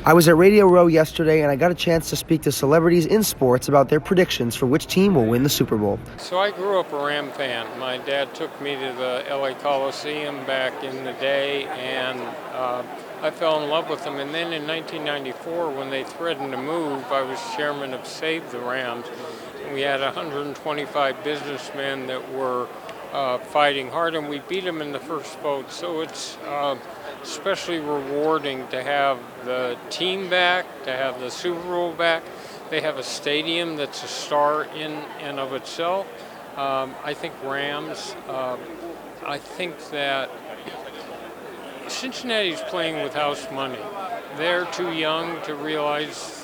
I was at Radio Row yesterday, and I got a chance to speak to celebrities in sports about their predictions for which team will win the Super Bowl. So I grew up a Ram fan. My dad took me to the LA Coliseum back in the day, and I fell in love with them. And then in 1994, when they threatened to move, I was chairman of Save the Rams. And we had 125 businessmen that were fighting hard, and we beat them in the first vote. So it's especially rewarding to have the team back, to have the Super Bowl back. They have a stadium that's a star in and of itself. I think Rams. I think that Cincinnati's playing with house money. They're too young to realize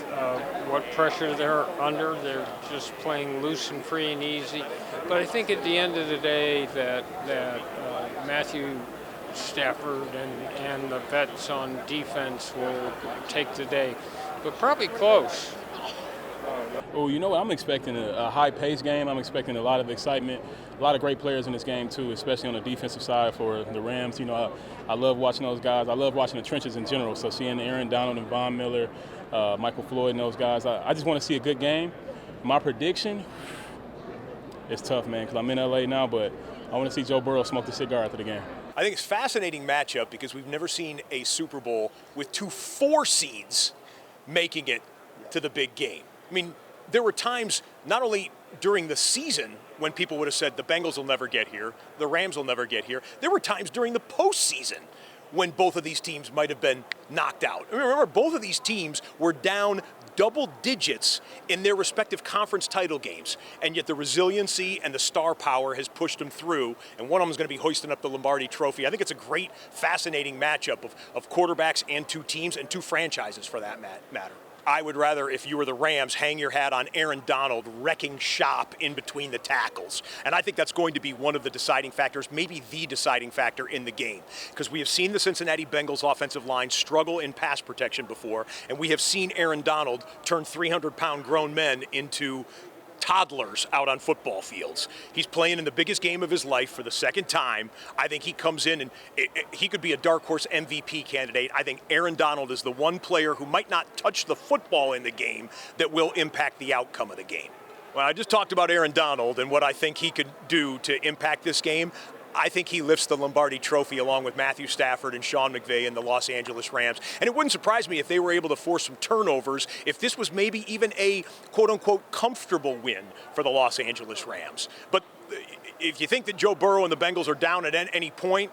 what pressure they're under. They're just playing loose and free and easy. But I think at the end of the day that Matthew Stafford and the vets on defense will take the day, but probably close. Oh, you know what? I'm expecting a high-paced game. I'm expecting a lot of excitement, a lot of great players in this game too, especially on the defensive side for the Rams. You know, I love watching those guys. I love watching the trenches in general. So seeing Aaron Donald and Von Miller, Michael Floyd and those guys, I just want to see a good game. My prediction, it's tough, man, because I'm in LA now, but I want to see Joe Burrow smoke the cigar after the game. I think it's a fascinating matchup because we've never seen a Super Bowl with 2 4 seeds making it to the big game. I mean, there were times not only during the season when people would have said the Bengals will never get here, the Rams will never get here. There were times during the postseason when both of these teams might have been knocked out. I mean, remember, both of these teams were down double digits in their respective conference title games, and yet the resiliency and the star power has pushed them through, and one of them is going to be hoisting up the Lombardi Trophy. I think it's a great, fascinating matchup of quarterbacks and 2 teams and 2 franchises for that matter. I would rather, if you were the Rams, hang your hat on Aaron Donald wrecking shop in between the tackles. And I think that's going to be one of the deciding factors, maybe the deciding factor in the game. Because we have seen the Cincinnati Bengals offensive line struggle in pass protection before, and we have seen Aaron Donald turn 300-pound grown men into toddlers out on football fields. He's playing in the biggest game of his life for the second time. I think he comes in and he could be a dark horse MVP candidate. I think Aaron Donald is the one player who might not touch the football in the game that will impact the outcome of the game. Well, I just talked about Aaron Donald and what I think he could do to impact this game. I think he lifts the Lombardi Trophy along with Matthew Stafford and Sean McVay and the Los Angeles Rams. And it wouldn't surprise me if they were able to force some turnovers, if this was maybe even a quote-unquote comfortable win for the Los Angeles Rams. But if you think that Joe Burrow and the Bengals are down at any point,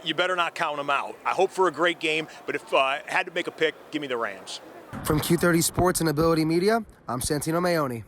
you better not count them out. I hope for a great game, but if I had to make a pick, give me the Rams. From Q30 Sports and Ability Media, I'm Santino Maione.